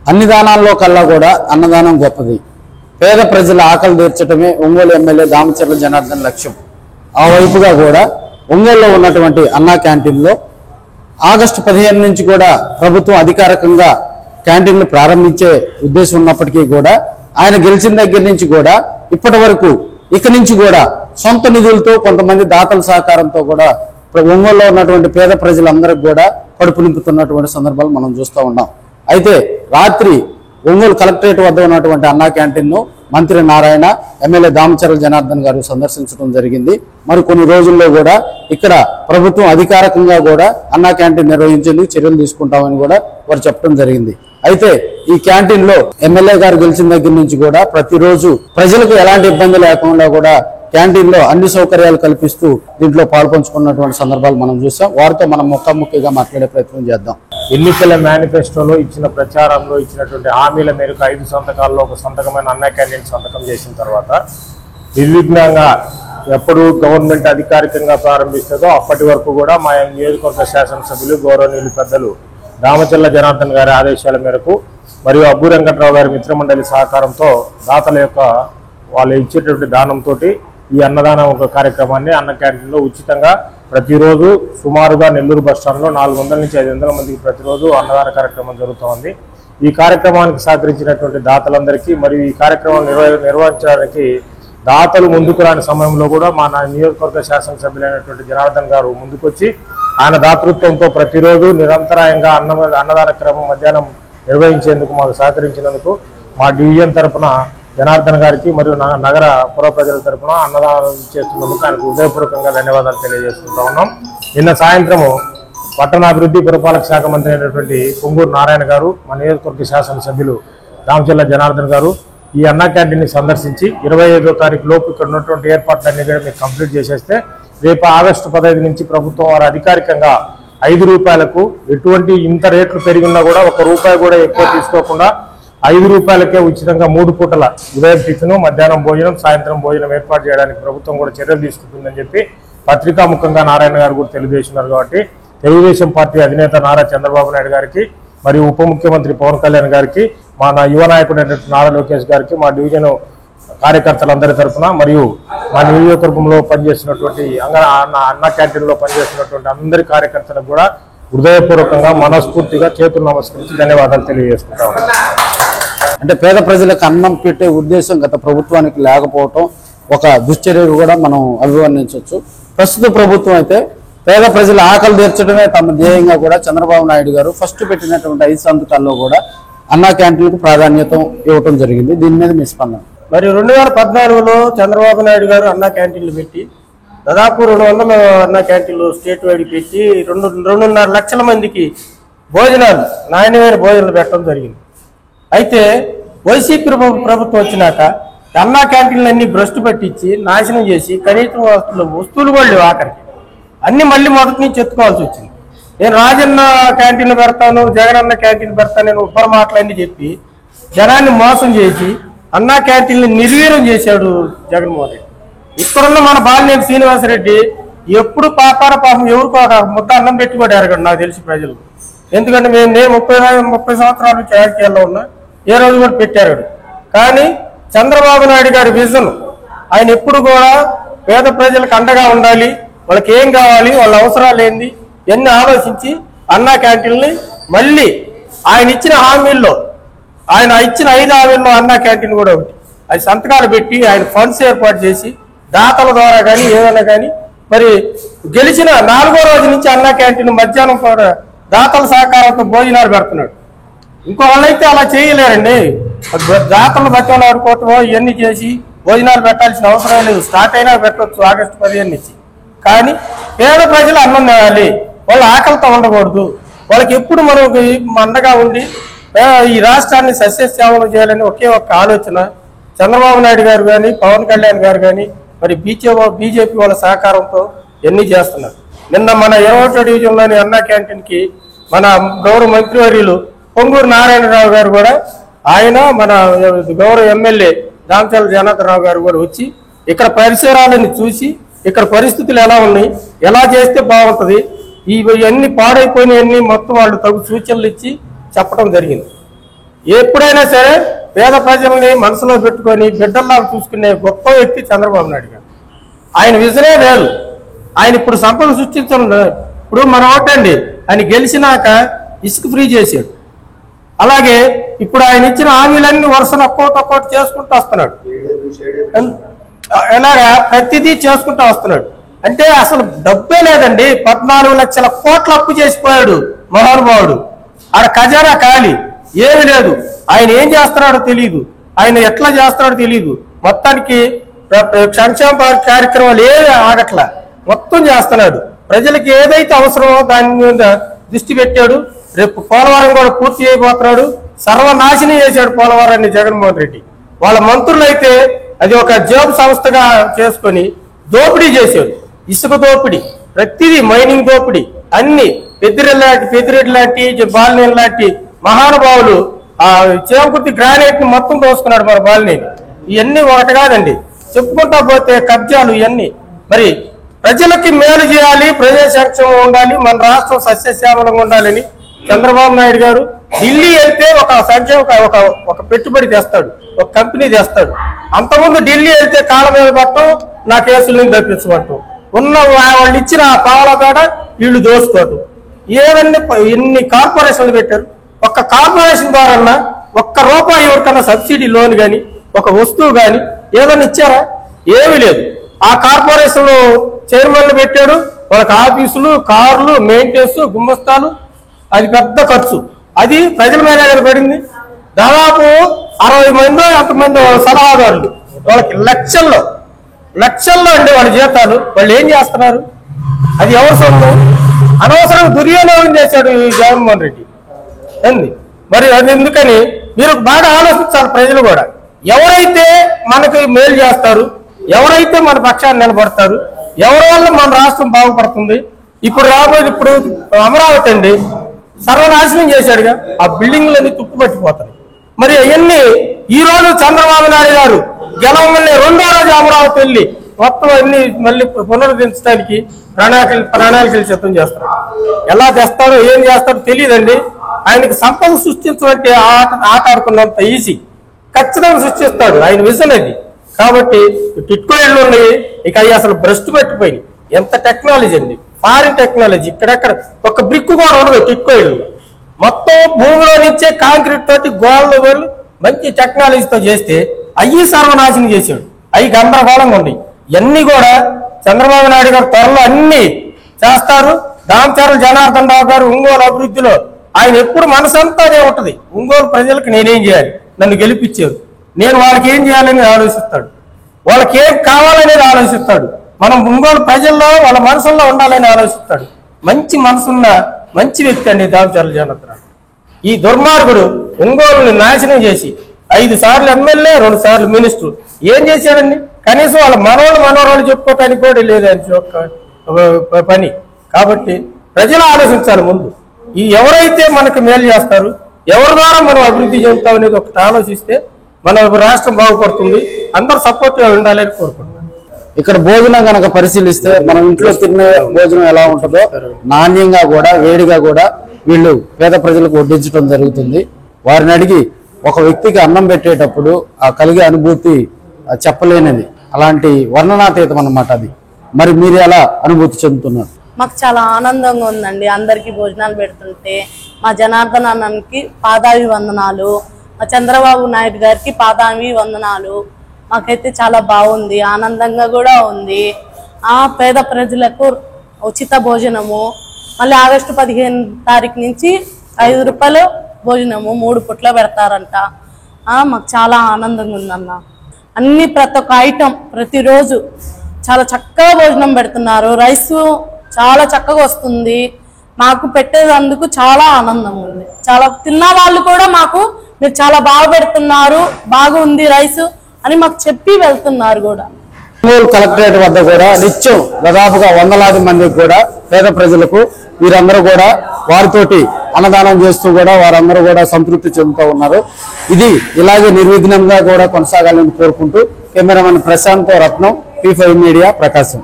అన్ని దానాల్లో కల్లా కూడా అన్నదానం గొప్పది. పేద ప్రజల ఆకలి తీర్చడమే ఒంగోలు ఎమ్మెల్యే దామచర్ల జనార్దన్ లక్ష్యం. ఆ వైపుగా కూడా ఒంగోలులో ఉన్నటువంటి అన్నా క్యాంటీన్లో ఆగస్టు 15 నుంచి కూడా ప్రభుత్వం అధికారికంగా క్యాంటీన్లు ప్రారంభించే ఉద్దేశం ఉన్నప్పటికీ కూడా ఆయన గెలిచిన దగ్గర నుంచి కూడా ఇప్పటి వరకు ఇక నుంచి కూడా సొంత నిధులతో కొంతమంది దాతల సహకారంతో కూడా ఒంగోలులో ఉన్నటువంటి పేద ప్రజలందరికీ కూడా కడుపు నింపుతున్నటువంటి సందర్భాలు మనం చూస్తూ ఉన్నాం. అయితే రాత్రి ఒంగోలు కలెక్టరేట్ వద్ద ఉన్నటువంటి అన్నా క్యాంటీన్ను మంత్రి నారాయణ, ఎమ్మెల్యే దామచర్ల జనార్దన్ గారు సందర్శించడం జరిగింది. మరి కొన్ని రోజుల్లో కూడా ఇక్కడ ప్రభుత్వం అధికారికంగా కూడా అన్నా క్యాంటీన్ నిర్వహించేందుకు చర్యలు తీసుకుంటామని కూడా వారు చెప్పడం జరిగింది. అయితే ఈ క్యాంటీన్లో ఎమ్మెల్యే గారు గెలిచిన దగ్గర నుంచి కూడా ప్రతిరోజు ప్రజలకు ఎలాంటి ఇబ్బంది లేకుండా కూడా క్యాంటీన్లో అన్ని సౌకర్యాలు కల్పిస్తూ దీంట్లో పాల్పంచుకున్నటువంటి సందర్భాలు మనం చూసాం. వారితో మనం ముఖాముఖిగా మాట్లాడే ప్రయత్నం చేద్దాం. ఎన్నికల మేనిఫెస్టోలో ఇచ్చిన ప్రచారంలో ఇచ్చినటువంటి హామీల మేరకు 5 సంతకాల్లో ఒక సంతకమైన అన్నా క్యాంటీన్ సంతకం చేసిన తర్వాత నిర్విఘ్నంగా ఎప్పుడు గవర్నమెంట్ అధికారికంగా ప్రారంభిస్తుందో అప్పటి వరకు కూడా మా నియోజకవర్గ శాసనసభ్యులు గౌరవనీయులు పెద్దలు దామచర్ల జనార్దన్ గారి ఆదేశాల మేరకు మరియు అబ్బు వెంకట్రావు గారి మిత్రమండలి సహకారంతో దాతల యొక్క వాళ్ళు ఇచ్చేటువంటి దానంతో ఈ అన్నదానం ఒక కార్యక్రమాన్ని అన్న క్యాంటీన్లో ఉచితంగా ప్రతిరోజు సుమారుగా నెల్లూరు బస్టాండ్లో 400 నుంచి 500 మందికి ప్రతిరోజు అన్నదాన కార్యక్రమం జరుగుతోంది. ఈ కార్యక్రమానికి సహకరించినటువంటి దాతలందరికీ మరియు ఈ కార్యక్రమం నిర్వహించడానికి దాతలు ముందుకు రాని సమయంలో కూడా మా నియోజకవర్గ శాసనసభ్యులైనటువంటి జనార్దన్ గారు ముందుకొచ్చి ఆయన దాతృత్వంతో ప్రతిరోజు నిరంతరాయంగా అన్నదాన క్రమం మధ్యాహ్నం నిర్వహించేందుకు మాకు సహకరించినందుకు మా డివిజన్ తరఫున జనార్దన్ గారికి మరియు నగర పుర ప్రజల తరఫున అన్నదానం చేస్తున్నందుకు ఆయనకు హృదయపూర్వకంగా ధన్యవాదాలు తెలియజేసుకుంటా ఉన్నాం. నిన్న సాయంత్రము పట్టణాభివృద్ధి పురపాలక శాఖ మంత్రి అయినటువంటి పొంగూరు నారాయణ గారు, మా నియోజకవర్గ శాసనసభ్యులు దామచర్ల జనార్దన్ గారు ఈ అన్నా క్యాంటీన్ని సందర్శించి 25వ తారీఖు లోపు ఇక్కడ ఉన్నటువంటి ఏర్పాట్లన్నీ కూడా మీరు కంప్లీట్ చేసేస్తే రేపు ఆగస్టు 15 నుంచి ప్రభుత్వం వారు అధికారికంగా 5 రూపాయలకు ఎటువంటి ఇంత రేట్లు పెరిగినా కూడా 1 రూపాయి కూడా ఎక్కువ తీసుకోకుండా 5 రూపాయలకే ఉచితంగా 3 పూటల ఉదయం టిఫిన్, మధ్యాహ్నం భోజనం, సాయంత్రం భోజనం ఏర్పాటు చేయడానికి ప్రభుత్వం కూడా చర్యలు తీసుకుంటుందని చెప్పి పత్రికాముఖంగా నారాయణ గారు కూడా తెలియజేస్తున్నారు. కాబట్టి తెలుగుదేశం పార్టీ అధినేత నారా చంద్రబాబు నాయుడు గారికి మరియు ఉప ముఖ్యమంత్రి పవన్ కళ్యాణ్ గారికి, మా యువ నాయకుడు నారా లోకేష్ గారికి, మా డివిజన్ కార్యకర్తలందరి తరఫున మరియు మా నియోజకవర్గంలో పనిచేస్తున్నటువంటి అన్నా క్యాంటీన్లో పనిచేస్తున్నటువంటి అందరి కార్యకర్తలకు కూడా హృదయపూర్వకంగా మనస్ఫూర్తిగా చేతులు నమస్కరించి ధన్యవాదాలు తెలియజేసుకుంటాం. అంటే పేద ప్రజలకు అన్నం పెట్టే ఉద్దేశం గత ప్రభుత్వానికి లేకపోవటం ఒక దుశ్చర్యకు కూడా మనం అభివర్ణించవచ్చు. ప్రస్తుత ప్రభుత్వం అయితే పేద ప్రజల ఆకలి తీర్చడమే తమ ధ్యేయంగా కూడా చంద్రబాబు నాయుడు గారు ఫస్ట్ పెట్టినటువంటి 5 సంతకాల్లో కూడా అన్నా క్యాంటీన్లకు ప్రాధాన్యత ఇవ్వటం జరిగింది. దీని మీద మీ స్పందన? మరి 2014లో చంద్రబాబు నాయుడు గారు అన్నా క్యాంటీన్లు పెట్టి దాదాపు 200 అన్నా క్యాంటీన్లు స్టేట్ వైడ్ పెట్టి 2.5 లక్షల మందికి భోజనాలు, నాణ్యమైన భోజనాలు పెట్టడం జరిగింది. అయితే వైసీపీ ప్రభుత్వం వచ్చినాక అన్నా క్యాంటీన్లు అన్ని భ్రష్టు పట్టించి నాశనం చేసి కనీసం వస్తువులు కూడా లేవు. ఆఖరికి అన్ని మళ్ళీ మొదటి నుంచి ఎత్తుకోవాల్సి వచ్చింది. నేను రాజన్న క్యాంటీన్లు పెడతాను, జగనన్న క్యాంటీన్ పెడతాను, నేను ఉప్పర మాటలన్నీ చెప్పి జనాన్ని మోసం చేసి అన్నా క్యాంటీన్లు నిర్వీర్యం చేశాడు జగన్మోహన్ రెడ్డి. ఇక్కడున్న మన బాలినేని శ్రీనివాసరెడ్డి ఎప్పుడు పాపం ఎవరికో ఒక ముద్ద అన్నం పెట్టుకోడు ఎరగండి నాకు తెలిసి ప్రజలు. ఎందుకంటే నేను 30 సంవత్సరాల నుంచి రాజకీయాల్లో ఉన్నా, ఏ రోజు కూడా పెట్టారు. కానీ చంద్రబాబు నాయుడు గారి విజన్, ఆయన ఎప్పుడు కూడా పేద ప్రజలకు అండగా ఉండాలి, వాళ్ళకి ఏం కావాలి, వాళ్ళ అవసరాలు ఏంది ఇవన్నీ ఆలోచించి అన్నా క్యాంటీన్ని మళ్ళీ ఆయన ఇచ్చిన హామీల్లో, ఆయన ఇచ్చిన 5 హామీల్లో అన్నా క్యాంటీన్ కూడా ఒకటి, అది సంతకాలు పెట్టి ఆయన ఫండ్స్ ఏర్పాటు చేసి దాతల ద్వారా కానీ ఏదైనా కానీ మరి గెలిచిన 4వ రోజు నుంచి అన్నా క్యాంటీన్ మధ్యాహ్నం కూడా దాతల సహకారంతో భోజనాలు పెడుతున్నాడు. ఇంకో వాళ్ళైతే అలా చేయలేరండి. దాతలు బట్టలు ఆడుకోవటం ఇవన్నీ చేసి భోజనాలు పెట్టాల్సిన అవసరం లేదు. స్టార్ట్ అయినా పెట్టవచ్చు ఆగస్టు 15 నుంచి. కానీ పేద ప్రజలు అన్నం తినాలి, వాళ్ళు ఆకలితో ఉండకూడదు. వాళ్ళకి ఎప్పుడు మనకు అండగా ఉండి ఈ రాష్ట్రాన్ని సస్యశ్యామలం చేయాలని ఒకే ఒక్క ఆలోచన చంద్రబాబు నాయుడు గారు కానీ, పవన్ కళ్యాణ్ గారు కానీ, మరి బీజేపీ వాళ్ళ సహకారంతో ఎన్ని చేస్తున్నారు. నిన్న మన 21వ డివిజన్లోని అన్నా క్యాంటీన్కి మన గౌరవ మంత్రివర్యులు పొంగూరు నారాయణరావు గారు కూడా, ఆయన మన గౌరవ ఎమ్మెల్యే దామచర్ల జనార్దన్ గారు కూడా వచ్చి ఇక్కడ పరిసరాలను చూసి ఇక్కడ పరిస్థితులు ఎలా ఉన్నాయి, ఎలా చేస్తే బాగుంటుంది, ఇవన్నీ పాడైపోయినవన్నీ మొత్తం వాళ్ళు తగు సూచనలు ఇచ్చి చెప్పడం జరిగింది. ఎప్పుడైనా సరే పేద ప్రజల్ని మనసులో పెట్టుకొని బిడ్డల్లా చూసుకునే గొప్ప వ్యక్తి చంద్రబాబు నాయుడు గారు. ఆయన విజనే వేరు. ఆయన ఇప్పుడు సంపద సృష్టించడం ఇప్పుడు మనం ఒకటండి, ఆయన గెలిచినాక ఇసుక ఫ్రీ చేశాడు. అలాగే ఇప్పుడు ఆయన ఇచ్చిన హామీలన్నీ వరుసను ఒక్కోటి చేసుకుంటూ వస్తున్నాడు. ఎలాగా ప్రతిదీ చేసుకుంటూ వస్తున్నాడు. అంటే అసలు డబ్బే లేదండి. 14 లక్షల కోట్ల అప్పు చేసిపోయాడు మహానుభావుడు. ఆడ ఖజానా ఖాళీ, ఏమి లేదు. ఆయన ఏం చేస్తున్నాడో తెలియదు, ఆయన ఎట్లా చేస్తున్నాడో తెలియదు. మొత్తానికి సంక్షేమ కార్యక్రమాలు ఏమి ఆగట్లా, మొత్తం చేస్తున్నాడు. ప్రజలకు ఏదైతే అవసరమో దాని మీద దృష్టి పెట్టాడు. రేపు పోలవరం కూడా పూర్తి అయిపోతున్నాడు. సర్వనాశనం చేశాడు పోలవరాన్ని జగన్మోహన్ రెడ్డి. వాళ్ళ మంత్రులు అయితే అది ఒక జాబ్ సంస్థగా చేసుకొని దోపిడీ చేశాడు. ఇసుక దోపిడీ, ప్రతిదీ మైనింగ్ దోపిడీ, అన్ని పెద్దిరెడ్డి లాంటి బాలినేని లాంటి మహానుభావులు ఆ చేమకుర్తి గ్రానైట్ ని మొత్తం దోసుకున్నాడు మన బాలినేని. ఇవన్నీ ఒకటి కాదండి, చెప్పుకుంటా పోతే కబ్జాలు ఇవన్నీ. మరి ప్రజలకి మేలు చేయాలి, ప్రజా సంక్షేమం ఉండాలి, మన రాష్ట్రం సస్యశ్యామలంగా ఉండాలని చంద్రబాబు నాయుడు గారు ఢిల్లీ వెళ్తే ఒక పెట్టుబడి తెస్తాడు, ఒక కంపెనీ తెస్తాడు. అంతకుముందు ఢిల్లీ వెళ్తే కాళ్ళ మీద పట్టడం, నా కేసులను తప్పించబట్టం, ఉన్న వాళ్ళు ఇచ్చిన పావల కాడ వీళ్ళు దోసుకోవటం. ఏదన్నీ ఎన్ని కార్పొరేషన్లు పెట్టారు. ఒక్క కార్పొరేషన్ ద్వారా ₹1 ఎవరికన్నా సబ్సిడీ లోన్ కానీ ఒక వస్తువు కానీ ఏదన్నా ఇచ్చారా? ఏమీ లేదు. ఆ కార్పొరేషన్ చైర్మన్లు పెట్టాడు, వాళ్ళకి ఆఫీసులు, కార్లు, మెయింటెనెన్స్, గుమ్మస్తాలు, అది పెద్ద ఖర్చు. అది ప్రజల మీద పడింది. దాదాపు 60 మందో ఎంతమంది సలహాదారులు, వాళ్ళకి లక్షల్లో అండి వాళ్ళ జీతాలు. వాళ్ళు ఏం చేస్తున్నారు? అది ఎవరు సొమ్ము? అనవసరం దుర్వినియోగం చేశాడు ఈ జగన్మోహన్ రెడ్డి అంది. మరి అది ఎందుకని మీరు బాగా ఆలోచించాలి. ప్రజలు కూడా ఎవరైతే మనకి మేలు చేస్తారు, ఎవరైతే మన పక్షాన్ని నిలబడతారు, ఎవరి వల్ల మన రాష్ట్రం బాగుపడుతుంది. ఇప్పుడు అమరావతి అండి సర్వనాశనం చేశాడుగా. ఆ బిల్డింగ్లన్నీ తుప్పుపట్టిపోతాయి. మరి అవన్నీ ఈ రోజు చంద్రబాబు నాయుడు గారు గెలవమని 2వ రోజు అమరావతి వెళ్ళి మొత్తం అన్ని మళ్ళీ పునరుద్ధరించడానికి ప్రణాళికలు సిద్ధం చేస్తారు. ఎలా తెస్తారో ఏం చేస్తారో తెలియదండి. ఆయనకి సంపద సృష్టించమంటే ఆట ఆడుకున్నంత ఈజీ, ఖచ్చితంగా సృష్టిస్తాడు. ఆయన విజన్ అది. కాబట్టి టిట్కో ఇళ్ళు ఉన్నాయి, ఇక అవి అసలు భ్రష్టు పెట్టిపోయి. ఎంత టెక్నాలజీ అండి, ఫారిన్ టెక్నాలజీ. ఇక్కడెక్కడ ఒక బ్రిక్ కూడా ఉండదు టిట్కో ఇళ్ళు. మొత్తం భూమిలో నుంచే కాంక్రీట్ తోటి గోడలు మంచి టెక్నాలజీతో చేస్తే అయ్యి సర్వనాశనం చేశాడు. అవి గందరగోళంగా ఉన్నాయి. ఇవన్నీ కూడా చంద్రబాబు నాయుడు గారు త్వరలో అన్ని చేస్తారు. దామచర్ల జనార్దన్ రావు గారు ఒంగోలు అభివృద్ధిలో ఆయన ఎప్పుడు మనసంతానే ఉంటది. ఒంగోలు ప్రజలకు నేనేం చేయాలి, నన్ను గెలిపించారు, నేను వాళ్ళకి ఏం చేయాలని ఆలోచిస్తాడు, వాళ్ళకి ఏం కావాలనేది ఆలోచిస్తాడు. మనం ఒంగోలు ప్రజల్లో వాళ్ళ మనసుల్లో ఉండాలని ఆలోచిస్తాడు. మంచి మనసున్న మంచి వ్యక్తి అండి దామచర్ల జనార్దన్ రావు. ఈ దుర్మార్గుడు ఒంగోలుని నాశనం చేసి 5 సార్లు ఎమ్మెల్యే, 2 సార్లు మినిస్టర్. ఏం చేశాడండి? కనీసం వాళ్ళ మనోరాలు చెప్పుకోవటానికి కూడా లేదు పని. కాబట్టి ప్రజలు ఆలోచించాలి ముందు. ఈ ఎవరైతే మనకు మేలు చేస్తారు, ఎవరి ద్వారా మనం అభివృద్ధి చెందుతాం అనేది ఒకటి ఆలోచిస్తే మన రాష్ట్రం బాగుపడుతుంది. అందరూ సపోర్ట్గా ఉండాలని కోరుకుంటున్నాం. ఇక్కడ భోజనం కనుక పరిశీలిస్తే మనం ఇంట్లో తినే భోజనం ఎలా ఉంటుందో నాణ్యంగా కూడా వేడిగా కూడా వీళ్ళు పేద ప్రజలకు వడ్డించడం జరుగుతుంది. వారిని అడిగి ఒక వ్యక్తికి అన్నం పెట్టేటప్పుడు ఆ కలిగే అనుభూతి చెప్పలేనిది, అలాంటి వర్ణనాతీతం అన్నమాట అది. మరి మీరు ఎలా అనుభూతి చెందుతున్నారు? మాకు చాలా ఆనందంగా ఉందండి. అందరికీ భోజనాలు పెడుతుంటే మా జనార్దన్ అన్నకి పాదావి వందనాలు, మా చంద్రబాబు నాయుడు గారికి పాదావి వందనాలు. మాకైతే చాలా బాగుంది, ఆనందంగా కూడా ఉంది. పేద ప్రజలకు ఉచిత భోజనము, మళ్ళీ ఆగస్టు 15 తారీఖు నుంచి ₹5 భోజనము 3 పూట్ల పెడతారంట. మాకు చాలా ఆనందంగా ఉందన్న. అన్ని ప్రతి ఒక్క ఐటమ్ ప్రతిరోజు చాలా చక్కగా భోజనం పెడుతున్నారు. రైసు చాలా చక్కగా వస్తుంది. మాకు పెట్టేందుకు చాలా ఆనందంగా ఉంది. చాలా తిన్న వాళ్ళు కూడా మాకు మీరు చాలా బాగా పెడుతున్నారు, బాగుంది రైసు అని మాకు చెప్పి వెళ్తున్నారు కూడా. ఒంగోలు కలెక్టరేట్ వద్ద కూడా నిత్యం దాదాపుగా వందలాది మందికి కూడా పేద ప్రజలకు వీరందరూ కూడా వారితోటి అన్నదానం చేస్తూ కూడా వారందరూ కూడా సంతృప్తి చెందుతూ ఉన్నారు. ఇది ఇలాగే నిర్విఘ్నంగా కూడా కొనసాగాలని కోరుకుంటూ కెమెరామెన్ ప్రశాంత్ రత్నం, P5 మీడియా, ప్రకాశం.